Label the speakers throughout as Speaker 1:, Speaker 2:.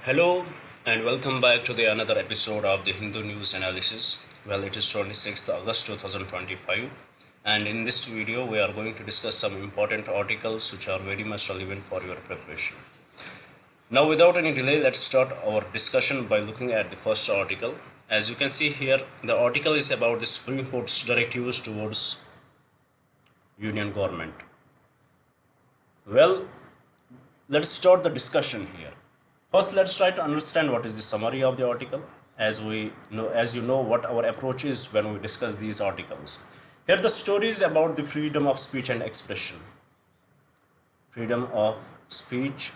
Speaker 1: Hello and welcome back to the another episode of the Hindu News Analysis. Well, it is 26th August 2025, and in this video we are going to discuss some important articles which are very much relevant for your preparation. Now, without any delay, let's start our discussion by looking at the first article. As you can see here, the article is about the Supreme Court's directives towards Union government. Well, let's start the discussion here. First, let's try to understand what is the summary of the article, as you know what our approach is when we discuss these articles. Here, the story is about the freedom of speech and expression. Freedom of speech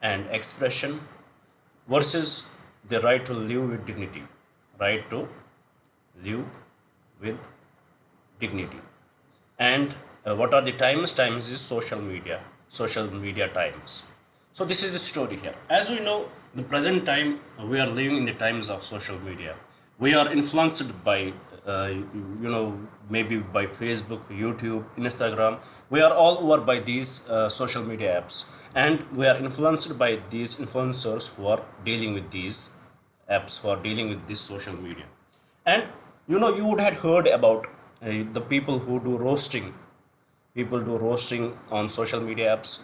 Speaker 1: and expression versus the right to live with dignity. Right to live with dignity. And what are the times? Times is social media times. So this is the story here. As we know, the present time we are living in the times of social media. We are influenced by, maybe by Facebook, YouTube, Instagram. We are all over by these social media apps, and we are influenced by these influencers who are dealing with these apps, who are dealing with this social media. And you would have heard about the people who do roasting. People do roasting on social media apps.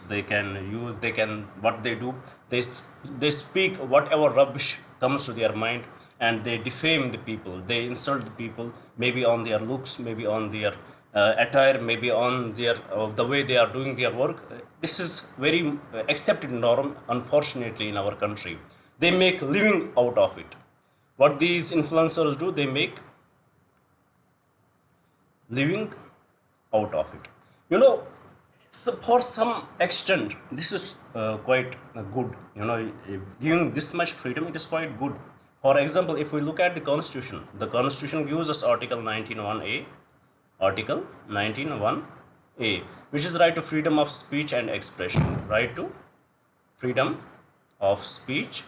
Speaker 1: What they do, they speak whatever rubbish comes to their mind, and they defame the people, they insult the people, maybe on their looks, maybe on their attire, maybe on their the way they are doing their work. This is very accepted norm, unfortunately, in our country. They make living out of it. What these influencers do, they make living out of it. So for some extent, this is quite good. Giving this much freedom, it is quite good. For example, if we look at the constitution gives us article 19(1)(a), which is right to freedom of speech and expression. Right to freedom of speech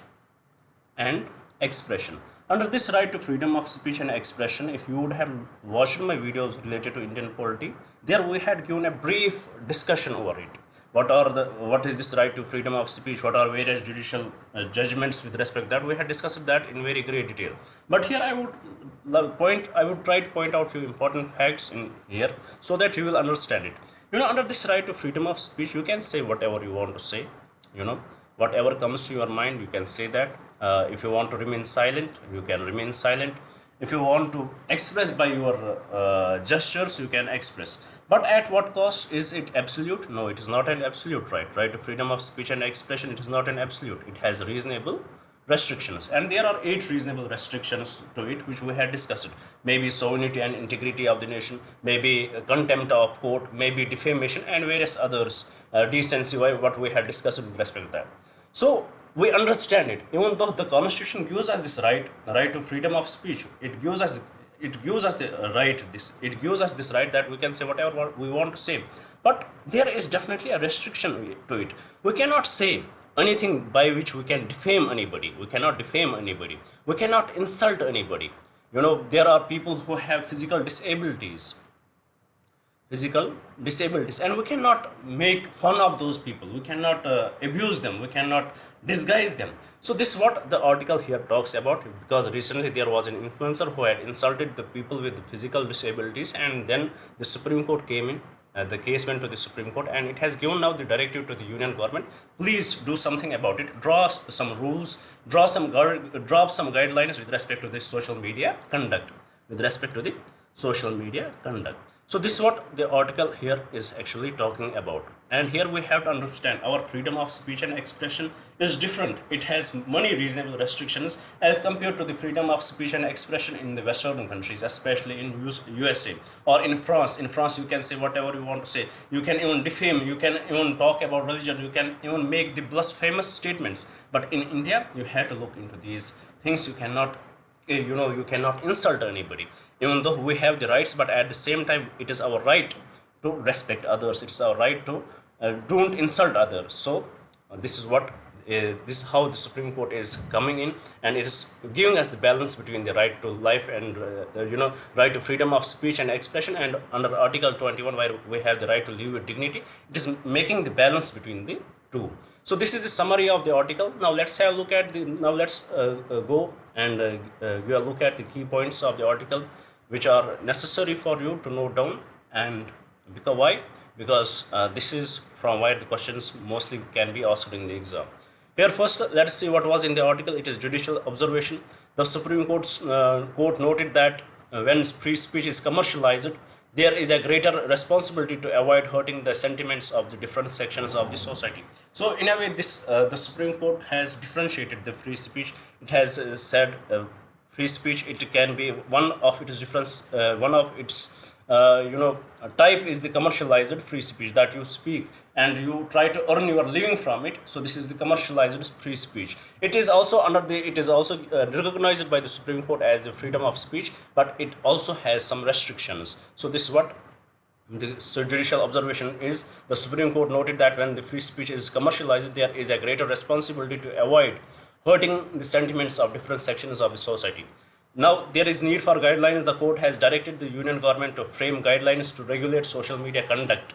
Speaker 1: and expression. Under this right to freedom of speech and expression, if you would have watched my videos related to Indian polity, there we had given a brief discussion over it. What is this right to freedom of speech? What are various judicial judgments with respect to that? We had discussed that in very great detail. But here I would try to point out few important facts in here so that you will understand it. Under this right to freedom of speech, you can say whatever you want to say. Whatever comes to your mind, you can say that. If you want to remain silent, you can remain silent. If you want to express by your gestures, you can express. But at what cost? Is it absolute? No, it is not an absolute right. Right to freedom of speech and expression, it is not an absolute. It has reasonable restrictions, and there are 8 reasonable restrictions to it, which we had discussed. Maybe sovereignty and integrity of the nation, maybe contempt of court, maybe defamation, and various others, decency, what we had discussed with respect to that. So we understand it. Even though the constitution gives us this right to freedom of speech, it gives us this right that we can say whatever we want to say. But there is definitely a restriction to it. We cannot say anything by which we can defame anybody. We cannot defame anybody. We cannot insult anybody. There are people who have physical disabilities, and we cannot make fun of those people. We cannot abuse them. We cannot disguise them. So this is what the article here talks about, because recently there was an influencer who had insulted the people with physical disabilities, and then the Supreme Court came in. The case went to the Supreme Court, and it has given now the directive to the union government. Please do something about it. Draw some rules, drop some guidelines with respect to this social media conduct. So this is what the article here is actually talking about. And here we have to understand our freedom of speech and expression is different. It has many reasonable restrictions as compared to the freedom of speech and expression in the Western countries, especially in USA or in France. In France, you can say whatever you want to say. You can even defame, you can even talk about religion, you can even make the blasphemous statements. But in India, you have to look into these things. You cannot insult anybody, even though we have the rights. But at the same time, it is our right to respect others. It is our right to don't insult others. So this is how the Supreme Court is coming in, and it is giving us the balance between the right to life and right to freedom of speech and expression. And under Article 21, where we have the right to live with dignity, it is making the balance between the two. So this is the summary of the article. Now let's have a look at the, now let's go and give a look at the key points of the article which are necessary for you to note down. And because why? Because this is from where the questions mostly can be asked in the exam. Here first, let's see what was in the article. It is judicial observation. The Supreme Court noted that when free speech is commercialized, there is a greater responsibility to avoid hurting the sentiments of the different sections of the society. So in a way, this the Supreme Court has differentiated the free speech. It has said free speech, it can be one of its difference, one of its a type is the commercialized free speech, that you speak and you try to earn your living from it. So this is the commercialized free speech. It is also recognized by the Supreme Court as the freedom of speech, but it also has some restrictions. So this is what the judicial observation is. The Supreme Court noted that when the free speech is commercialized, there is a greater responsibility to avoid hurting the sentiments of different sections of the society. Now, there is need for guidelines. The court has directed the union government to frame guidelines to regulate social media conduct,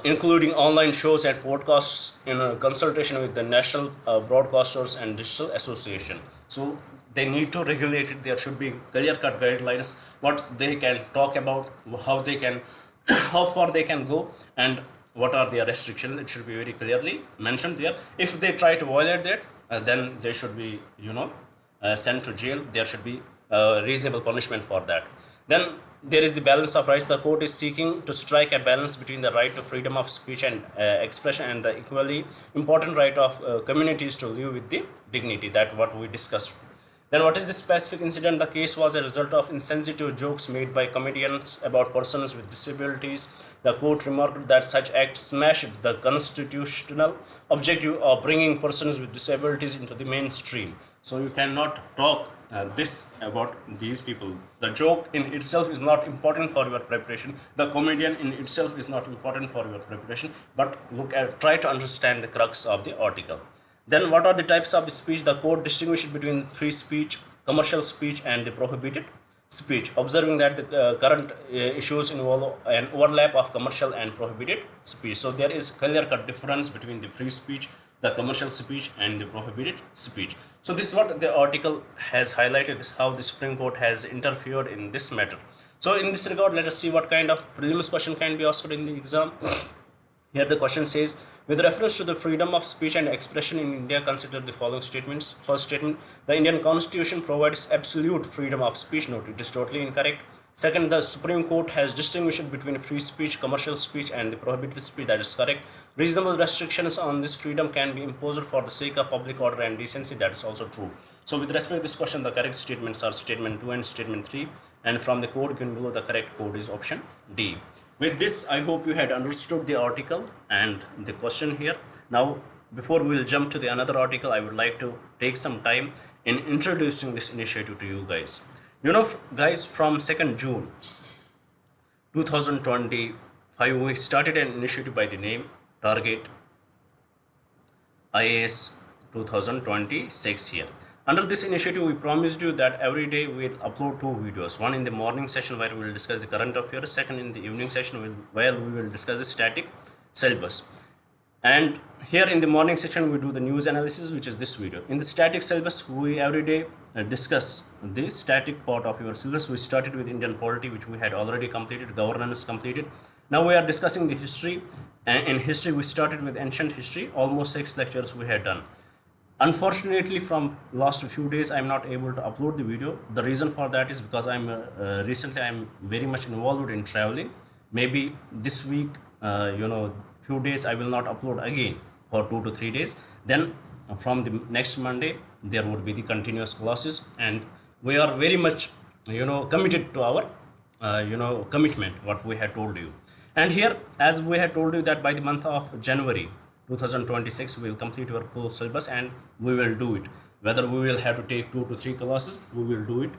Speaker 1: including online shows and podcasts in consultation with the National Broadcasters and Digital Association. So they need to regulate it. There should be clear-cut guidelines, what they can talk about, how they can, how far they can go, and what are their restrictions. It should be very clearly mentioned there. If they try to violate that, then they should be, sent to jail. There should be reasonable punishment for that. Then there is the balance of rights. The court is seeking to strike a balance between the right to freedom of speech and expression and the equally important right of communities to live with the dignity. That what we discussed. Then what is the specific incident? The case was a result of insensitive jokes made by comedians about persons with disabilities. The court remarked that such acts smashed the constitutional objective of bringing persons with disabilities into the mainstream. So you cannot talk this about these people. The joke in itself is not important for your preparation. The comedian in itself is not important for your preparation. But try to understand the crux of the article. Then what are the types of the speech? The court distinguished between free speech, commercial speech, and the prohibited speech, observing that the current issues involve an overlap of commercial and prohibited speech. So there is clear-cut difference between the free speech, the commercial speech, and the prohibited speech. So this is what the article has highlighted, this how the Supreme Court has interfered in this matter. So in this regard, let us see what kind of prelims question can be asked in the exam. Here the question says, with reference to the freedom of speech and expression in India, consider the following statements. First statement, the Indian Constitution provides absolute freedom of speech. Note, it is totally incorrect. Second, the Supreme Court has distinguished between free speech, commercial speech, and the prohibited speech. That is correct. Reasonable restrictions on this freedom can be imposed for the sake of public order and decency. That is also true. So with respect to this question, the correct statements are statement 2 and statement 3. And from the code given below, the correct code is option D. With this, I hope you had understood the article and the question here. Now, before we will jump to the another article, I would like to take some time in introducing this initiative to you guys. Guys, from 2nd June 2025, we started an initiative by the name Target IAS 2026 here. Under this initiative, we promised you that every day we will upload 2 videos. One in the morning session where we will discuss the current affairs. Second in the evening session where we will discuss the static syllabus. And here in the morning session, we do the news analysis, which is this video. In the static syllabus, we every day discuss the static part of your syllabus. We started with Indian polity, which we had already completed, governance completed. Now we are discussing the history. And in history, we started with ancient history. Almost 6 lectures we had done. Unfortunately, from last few days, I'm not able to upload the video. The reason for that is because recently I'm very much involved in traveling. Maybe this week, few days I will not upload again for 2 to 3 days. Then from the next Monday, there would be the continuous classes, and we are very much, committed to our, commitment, what we had told you. And here, as we had told you that by the month of January 2026, we will complete our full syllabus, and we will do it. Whether we will have to take 2 to 3 classes, we will do it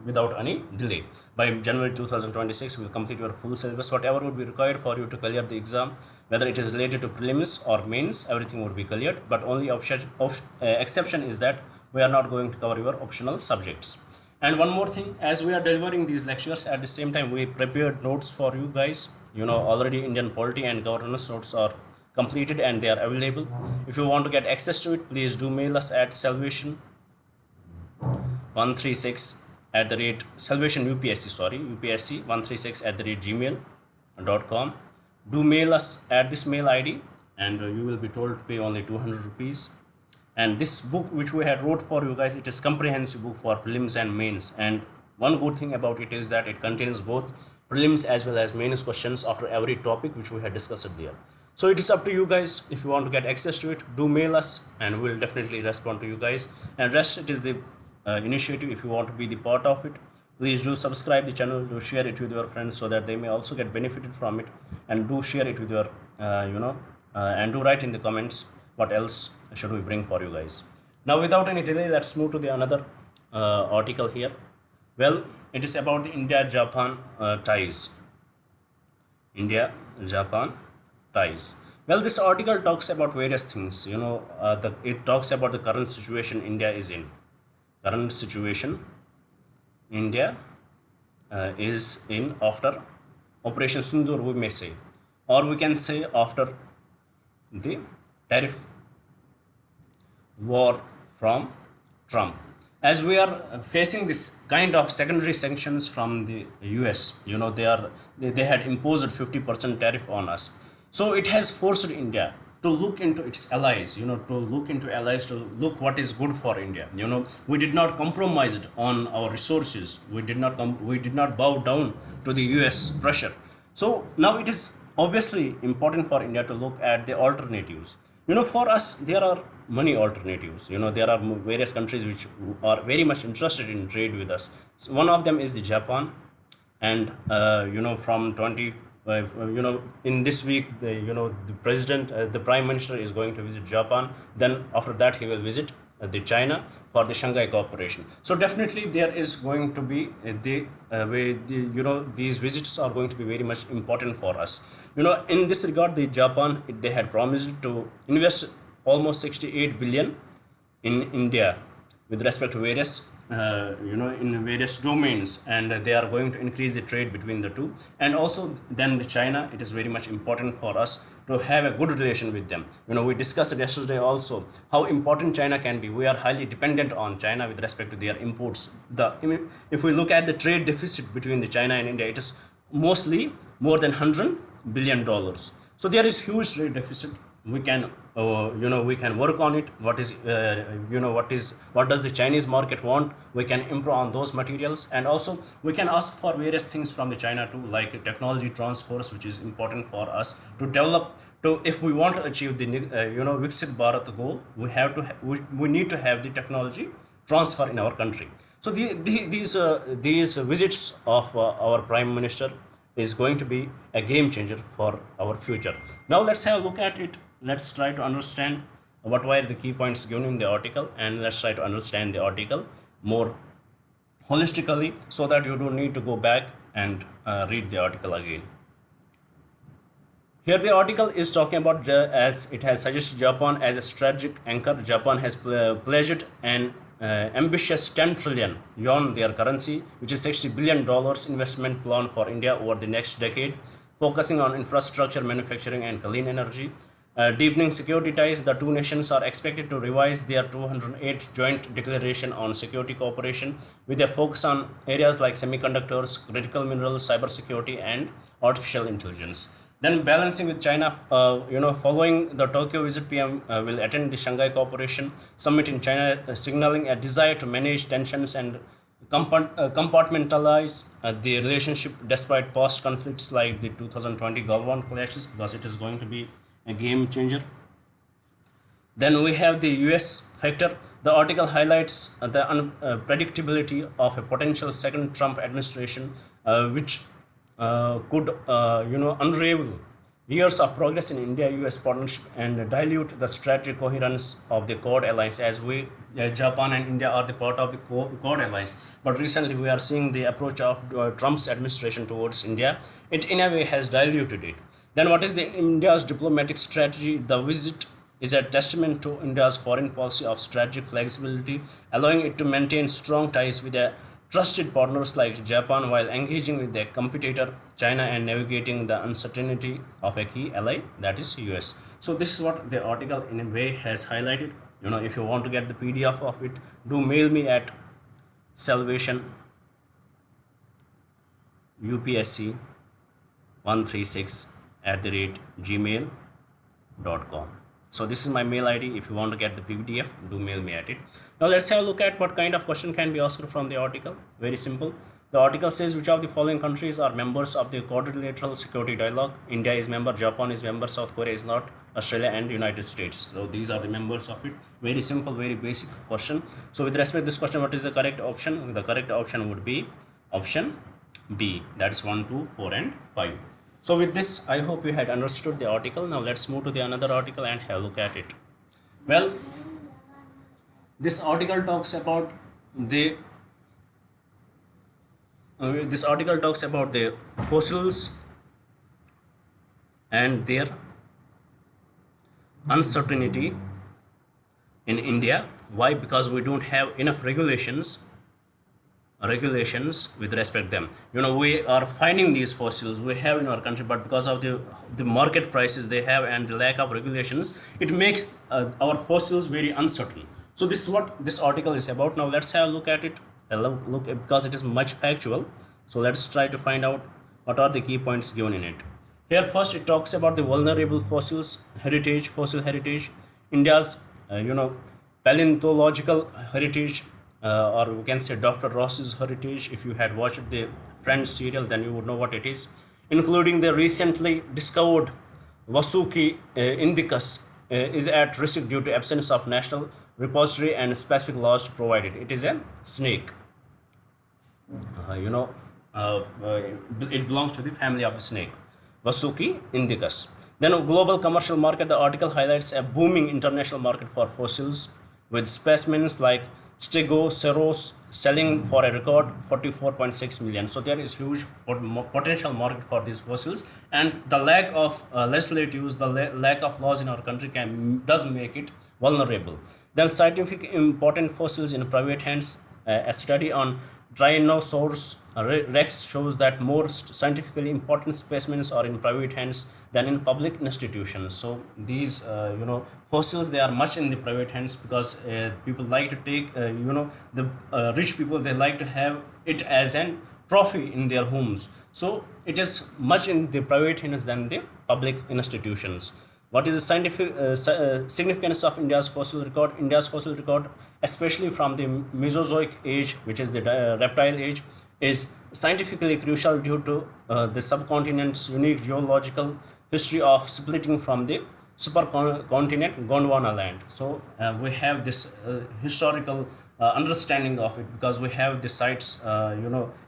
Speaker 1: without any delay. By January 2026, we will complete your full syllabus. Whatever would be required for you to clear the exam, whether it is related to prelims or mains, everything would be cleared. But only exception is that we are not going to cover your optional subjects. And one more thing, as we are delivering these lectures, at the same time we prepared notes for you guys already Indian polity and governance notes are completed and they are available. If you want to get access to it, please do mail us at salvation136 at the rate salvation UPSC 136 at the rate gmail.com. Do mail us at this mail ID, and you will be told to pay only 200 rupees. And this book which we had wrote for you guys, it is comprehensive book for prelims and mains. And one good thing about it is that it contains both prelims as well as mains questions after every topic which we had discussed there. So it is up to you guys. If you want to get access to it, do mail us and we'll definitely respond to you guys. And rest, it is the initiative. If you want to be the part of it, please do subscribe the channel, do share it with your friends so that they may also get benefited from it, and do share it with your and do write in the comments what else should we bring for you guys. Now without any delay, let's move to the another article here. Well, it is about the India-Japan ties. India-Japan ties. Well, this article talks about various things. It talks about the current situation India is in. Current situation India is in after Operation Sindoor, we may say, or we can say after the tariff war from Trump. As we are facing this kind of secondary sanctions from the US, they had imposed 50% tariff on us. So it has forced India to look into its allies, to look what is good for India. We did not compromise it on our resources. We did not bow down to the US pressure. So now it is obviously important for India to look at the alternatives. For us, there are many alternatives. There are various countries which are very much interested in trade with us. So one of them is the Japan, and from in this week, the president, the prime minister is going to visit Japan. Then after that, he will visit the China for the Shanghai Cooperation. So definitely there is going to be these visits are going to be very much important for us. In this regard, the Japan, they had promised to invest almost 68 billion in India with respect to various in various domains, and they are going to increase the trade between the two. And also then the China, it is very much important for us to have a good relation with them. We discussed yesterday also how important China can be. We are highly dependent on China with respect to their imports. If we look at the trade deficit between the China and India, it is mostly more than $100 billion. So there is huge trade deficit. We can we can work on it. What does the Chinese market want? We can improve on those materials, and also we can ask for various things from the China too, like technology transfers, which is important for us to develop. If we want to achieve the Viksit Bharat goal, we need to have the technology transfer in our country. So these visits of our Prime Minister is going to be a game changer for our future. Now let's have a look at it. Let's try to understand what were the key points given in the article, and let's try to understand the article more holistically so that you don't need to go back and read the article again. Here the article is talking about, as it has suggested, Japan as a strategic anchor. Japan has pledged an ambitious 10 trillion yuan, their currency, which is $60 billion investment plan for India over the next decade, focusing on infrastructure, manufacturing and clean energy. Deepening security ties, the two nations are expected to revise their 2008 joint declaration on security cooperation with a focus on areas like semiconductors, critical minerals, cybersecurity and artificial intelligence. Then balancing with China, following the Tokyo visit, PM will attend the Shanghai Cooperation Summit in China, signaling a desire to manage tensions and compartmentalize the relationship despite past conflicts like the 2020 Gulf War clashes, because it is going to be a game changer. Then we have the US factor. The article highlights the unpredictability of a potential second Trump administration, which could unravel years of progress in India-US partnership and dilute the strategic coherence of the Quad alliance, as Japan and India are the part of the Quad alliance. But recently we are seeing the approach of Trump's administration towards India. It in a way has diluted it. Then what is India's diplomatic strategy? The visit is a testament to India's foreign policy of strategic flexibility, allowing it to maintain strong ties with a trusted partners like Japan while engaging with their competitor China and navigating the uncertainty of a key ally, that is US. So this is what the article in a way has highlighted. If you want to get the PDF of it, do mail me at salvation UPSC 136 @gmail.com. So this is my mail ID. If you want to get the PDF, do mail me at it. Now let's have a look at what kind of question can be asked from the article. Very simple. The article says which of the following countries are members of the quadrilateral security dialogue. India is member, Japan is member, South Korea is not, Australia and United States. So these are the members of it. Very simple, very basic question. So with respect to this question, what is the correct option? The correct option would be option B. That's 1, 2, 4 and 5. So with this, I hope you had understood the article. Now let's move to the another article and have a look at it. Well, this article talks about the fossils and their uncertainty in India. Why? Because we don't have enough regulations with respect to them. We are finding these fossils we have in our country, but because of the market prices they have and the lack of regulations, it makes our fossils very uncertain. So this is what this article is about. Now let's have a look at it, because it is much factual. So let's try to find out what are the key points given in it. Here first it talks about the vulnerable fossil heritage, India's paleontological heritage, or we can say Dr. Ross's heritage. If you had watched the Friends serial, then you would know what it is, including the recently discovered Vasuki indicus is at risk due to absence of national repository and specific laws to provide it. It is a snake. It belongs to the family of the snake, Vasuki indicus. Then a global commercial market. The article highlights a booming international market for fossils, with specimens like Stegosaurus selling for a record 44.6 million. So there is huge potential market for these fossils, and the lack of legislatives, the lack of laws in our country does make it vulnerable. Then scientific important fossils in private hands. A study on Tyrannosaurus Rex shows that more scientifically important specimens are in private hands than in public institutions. So these fossils, they are much in the private hands, because people like to take the rich people, they like to have it as an trophy in their homes. So it is much in the private hands than the public institutions. What is the scientific significance of India's fossil record? India's fossil record, especially from the Mesozoic age, which is the reptile age, is scientifically crucial due to the subcontinent's unique geological history of splitting from the supercontinent Gondwana land. So we have this historical understanding of it, because we have the sites.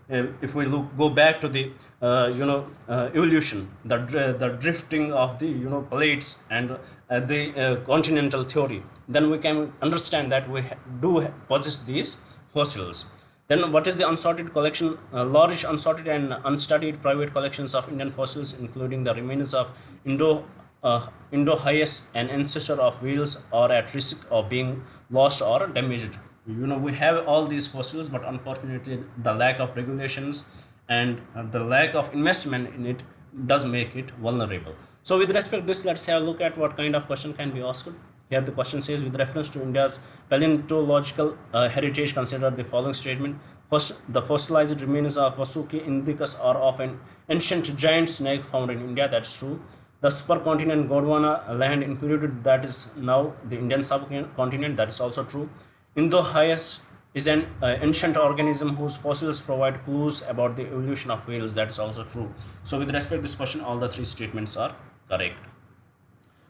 Speaker 1: If we go back to the evolution, the drifting of the plates and the continental theory, then we can understand that we do possess these fossils. Then what is the unsorted collection? Large unsorted and unstudied private collections of Indian fossils, including the remains of Indo-Hyas, an ancestor of whales, are at risk of being lost or damaged. We have all these fossils, but unfortunately the lack of regulations and the lack of investment in it does make it vulnerable. So with respect to this, let's have a look at what kind of question can be asked. Here the question says, with reference to India's paleontological heritage, consider the following statement. First, the fossilized remains of Vasuki indicus are of an ancient giant snake found in India. That's true. The supercontinent Gondwana land included, that is now the Indian subcontinent. That is also true. Indo-Hyas is an ancient organism whose fossils provide clues about the evolution of whales. That is also true. So with respect to this question, all the three statements are correct.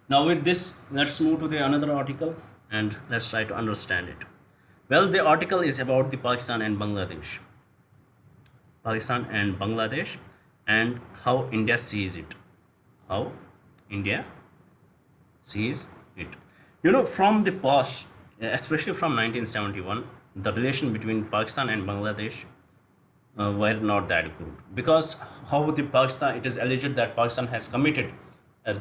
Speaker 1: Now with this, let's move to the another article and let's try to understand it. Well, the article is about the Pakistan and Bangladesh and how India sees it. How India sees it. From the past, especially from 1971, the relation between Pakistan and Bangladesh were not that good, because how the Pakistan, it is alleged that Pakistan has committed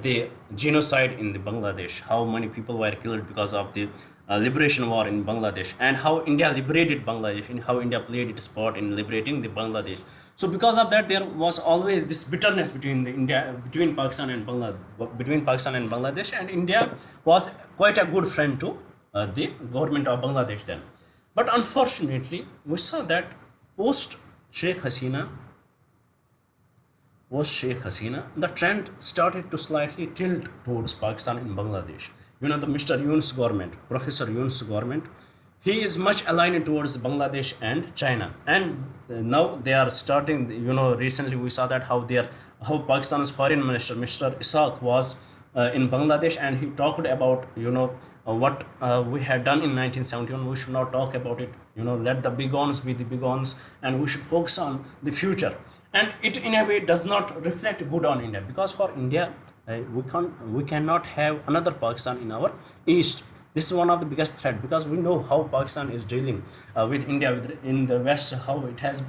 Speaker 1: the genocide in the Bangladesh. How many people were killed because of the liberation war in Bangladesh, and how India liberated Bangladesh, and how India played its part in liberating the Bangladesh. So because of that, there was always this bitterness between between Pakistan and Bangladesh, and India was quite a good friend to the government of Bangladesh then. But unfortunately, we saw that post Sheikh Hasina, the trend started to slightly tilt towards Pakistan in Bangladesh. The Mr. Yunus government, Professor Yunus government, he is much aligned towards Bangladesh and China. And now they are starting, recently we saw that how Pakistan's foreign minister, Mr. Ishaq, was in Bangladesh, and he talked about, what we had done in 1971. We should not talk about it. Let the bygones be the bygones, and we should focus on the future. And it in a way does not reflect good on India, because for India, we cannot have another Pakistan in our east. This is one of the biggest threat, because we know how Pakistan is dealing with India in the west, how it has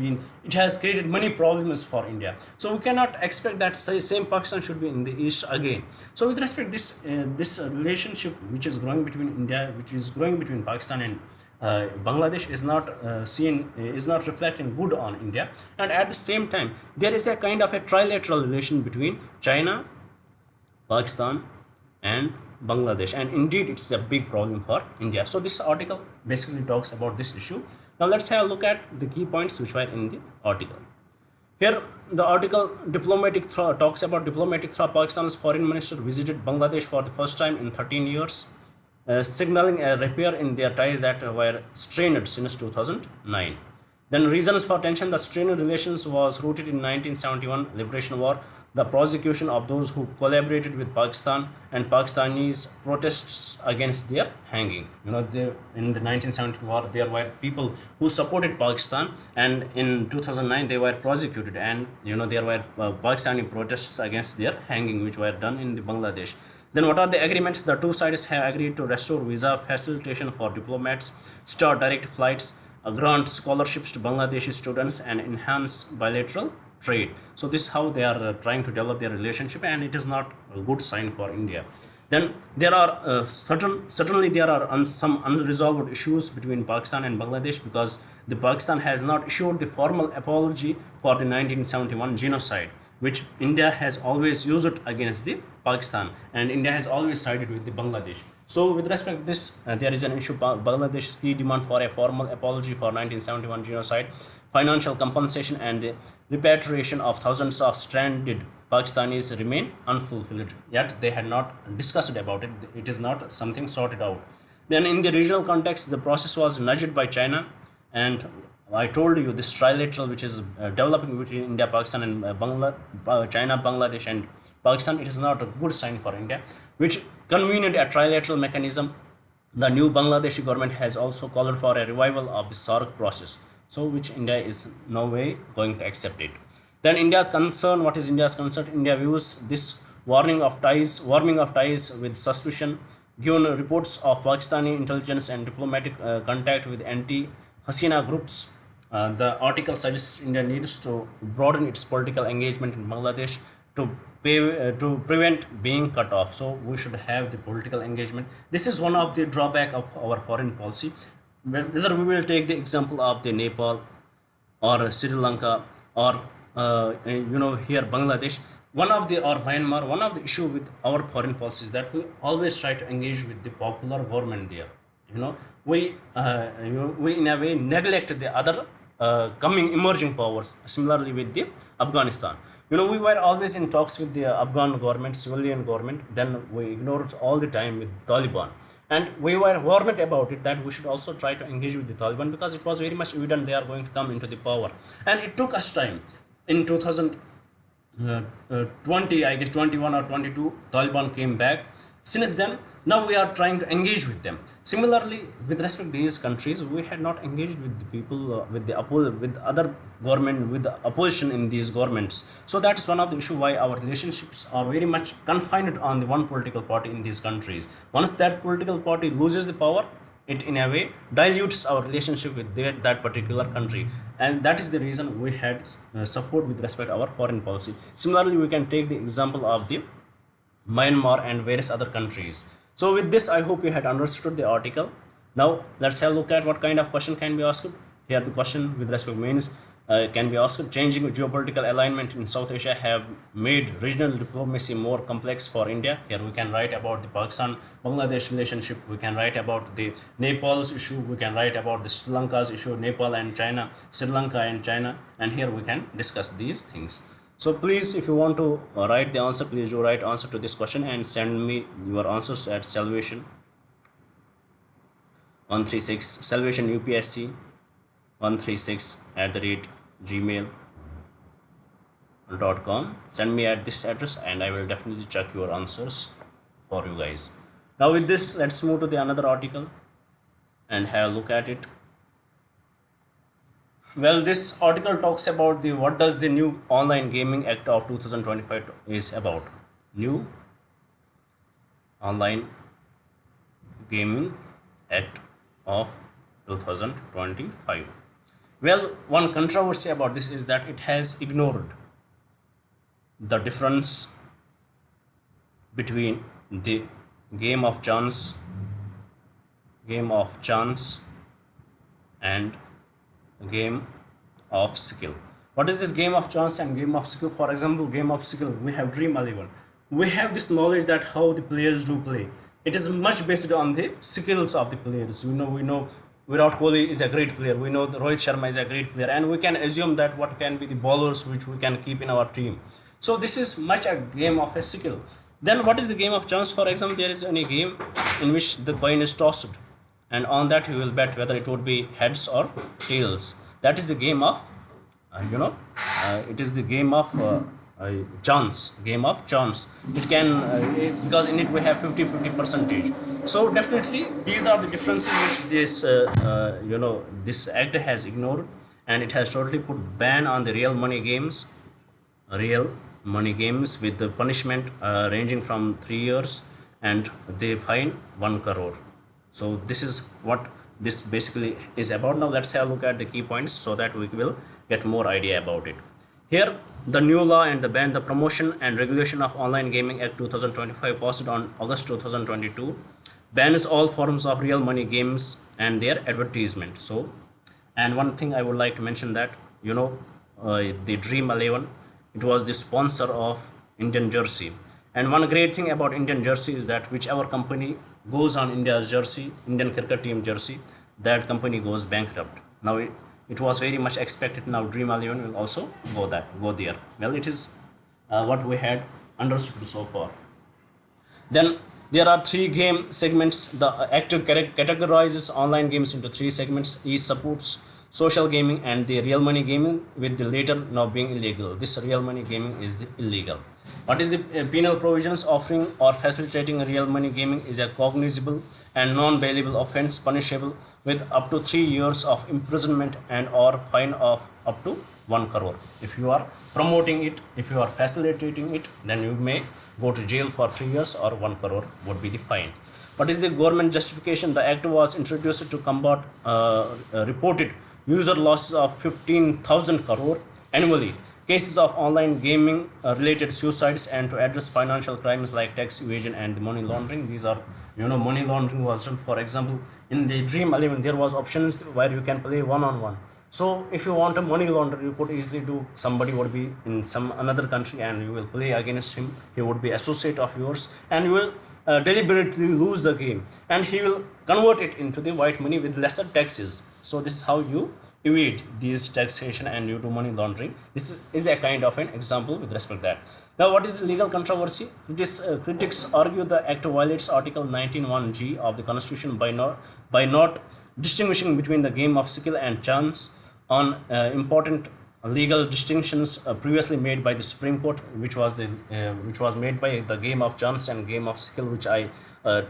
Speaker 1: created many problems for India. So we cannot expect that same Pakistan should be in the east again. So with respect this relationship which is growing between Pakistan and Bangladesh is not reflecting good on India. And at the same time, there is a kind of a trilateral relation between China, Pakistan and Bangladesh, and indeed it's a big problem for India. So this article basically talks about this issue. Now let's have a look at the key points which were in the article. Here the article talks about diplomatic threat. Pakistan's foreign minister visited Bangladesh for the first time in 13 years, signaling a repair in their ties that were strained since 2009. Then reasons for tension: the strained relations was rooted in 1971 liberation war, the prosecution of those who collaborated with Pakistan, and Pakistanis protests against their hanging. In the 1970 war, there were people who supported Pakistan, and in 2009 they were prosecuted, and there were Pakistani protests against their hanging, which were done in the Bangladesh. Then what are the agreements? The two sides have agreed to restore visa facilitation for diplomats, start direct flights, grant scholarships to Bangladeshi students, and enhance bilateral trade. So this is how they are trying to develop their relationship, and it is not a good sign for India. Then there are certainly there are some unresolved issues between Pakistan and Bangladesh, because the Pakistan has not issued the formal apology for the 1971 genocide, which India has always used it against the Pakistan, and India has always sided with the Bangladesh. So with respect to this, there is an issue. Bangladesh's key demand for a formal apology for 1971 genocide, financial compensation, and the repatriation of thousands of stranded Pakistanis remain unfulfilled. Yet they had not discussed about it. It is not something sorted out. Then in the regional context, the process was nudged by China, and I told you this trilateral which is developing between India, Pakistan, and China, Bangladesh, and Pakistan. It is not a good sign for India, which convened a trilateral mechanism. The new Bangladeshi government has also called for a revival of the SAARC process, so which India is no way going to accept it. Then India's concern. What is India's concern? India views this warming of ties with suspicion, given reports of Pakistani intelligence and diplomatic contact with anti-Hasina groups. The article suggests India needs to broaden its political engagement in Bangladesh to prevent being cut off. So we should have the political engagement. This is one of the drawback of our foreign policy. Whether we will take the example of the Nepal or Sri Lanka or here Bangladesh, or Myanmar, one of the issue with our foreign policy is that we always try to engage with the popular government there. We in a way neglect the other coming emerging powers. Similarly with the Afghanistan, we were always in talks with the Afghan government, civilian government. Then we ignored all the time with Taliban, and we were warned about it that we should also try to engage with the Taliban, because it was very much evident they are going to come into the power. And it took us time. In 2020, I guess 21 or 22, Taliban came back. Since then, now we are trying to engage with them. Similarly, with respect to these countries, we had not engaged with the people, with other government, with the opposition in these governments. So that is one of the issue why our relationships are very much confined on the one political party in these countries. Once that political party loses the power, it in a way dilutes our relationship with that particular country, and that is the reason we had suffered with respect to our foreign policy. Similarly, we can take the example of the Myanmar and various other countries. So with this, I hope you had understood the article. Now let's have a look at what kind of question can be asked. Here the question with respect means can be asked: changing geopolitical alignment in South Asia have made regional diplomacy more complex for India. Here we can write about the Pakistan-Bangladesh relationship. We can write about the Nepal's issue. We can write about the Sri Lanka's issue, Nepal and China, Sri Lanka and China. And here we can discuss these things. So please, if you want to write the answer, please do write answer to this question and send me your answers at salvation 136 salvation UPSC 136@gmail.com. Send me at this address and I will definitely check your answers for you guys. Now with this, let's move to the another article and have a look at it. Well, this article talks about the what does the new Online Gaming Act of 2025 is about. New Online Gaming Act of 2025. Well, one controversy about this is that it has ignored the difference between the game of chance and game of skill. What is this game of chance and game of skill? For example, game of skill, we have Dream 11. We have this knowledge that how the players do play. It is much based on the skills of the players. We know Virat Kohli is a great player. We know Rohit Sharma is a great player, and we can assume that what can be the bowlers which we can keep in our team. So this is much a game of a skill. Then what is the game of chance? For example, there is any game in which the coin is tossed, and on that you will bet whether it would be heads or tails. That is the game of it is the game of chance. Game of chance. It can because in it we have 50 percentage. So definitely these are the differences which this this act has ignored, and it has totally put ban on the real money games with the punishment ranging from 3 years and they fine 1 crore. So this is what this basically is about. Now let's have a look at the key points so that we will get more idea about it. Here, the new law and the ban, the Promotion and Regulation of Online Gaming Act 2025 passed on August 2022, bans all forms of real money games and their advertisement. So, and one thing I would like to mention that, the Dream 11, it was the sponsor of Indian jersey. And one great thing about Indian jersey is that whichever company goes on India's jersey, Indian cricket team jersey, that company goes bankrupt. Now it was very much expected. Now Dream 11 will also go there. Well, it is what we had understood so far. Then there are 3 game segments. The act categorizes online games into 3 segments. Each supports social gaming and the real money gaming, with the latter now being illegal. This real money gaming is the illegal. What is the penal provisions? Offering or facilitating real money gaming is a cognizable and non-bailable offence, punishable with up to 3 years of imprisonment and or fine of up to 1 crore. If you are promoting it, if you are facilitating it, then you may go to jail for 3 years or 1 crore would be the fine. What is the government justification? The act was introduced to combat reported user losses of 15,000 crore annually, cases of online gaming related suicides, and to address financial crimes like tax evasion and money laundering. These are money laundering was done. For example, in the Dream 11 there was options where you can play one-on-one. So if you want a money launderer, you could easily do, somebody would be in some another country and you will play against him. He would be associate of yours and you will deliberately lose the game, and he will convert it into the white money with lesser taxes. So this is how you evade these taxation and you do money laundering. This is a kind of an example with respect to that. Now what is the legal controversy? Critics argue the act violates article 19(1)(g) of the constitution by not distinguishing between the game of skill and chance on important legal distinctions previously made by the Supreme Court, which was made by the game of chance and game of skill, which I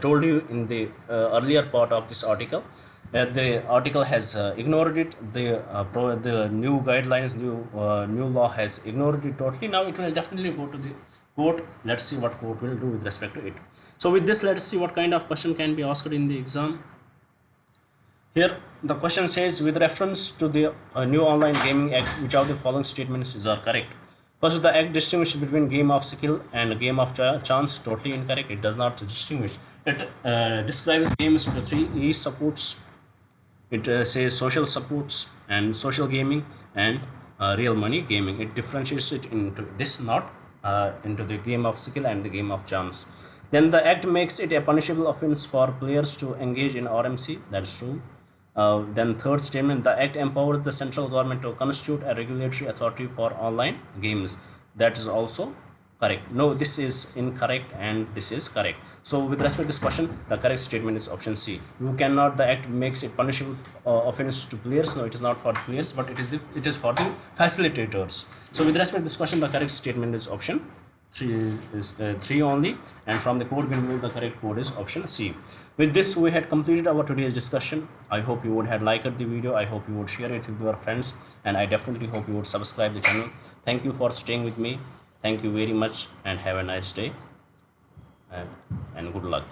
Speaker 1: told you in the earlier part of this article. The article has ignored it. The new guidelines, new law has ignored it totally. Now it will definitely go to the court. Let's see what court will do with respect to it. So with this, let's see what kind of question can be asked in the exam. Here the question says, with reference to the new Online Gaming Act, which of the following statements are correct? First, the act distinguishes between game of skill and game of chance. Totally incorrect. It does not distinguish. It describes games into three E supports. It says social supports and social gaming and real money gaming. It differentiates it into this, not into the game of skill and the game of chance. Then the act makes it a punishable offense for players to engage in RMC. That's true. Then third statement, the act empowers the central government to constitute a regulatory authority for online games. That is also correct. No, this is incorrect and this is correct. So with respect to this question, the correct statement is option C. You cannot, the act makes it punishable offense to players. No, it is not for players, but it is for the facilitators. So with respect to this question, the correct statement is option 3 only, and from the code we know the correct code is option C. With this, we had completed our today's discussion. I hope you would have liked the video. I hope you would share it with your friends, and I definitely hope you would subscribe the channel. Thank you for staying with me. Thank you very much and have a nice day, and good luck.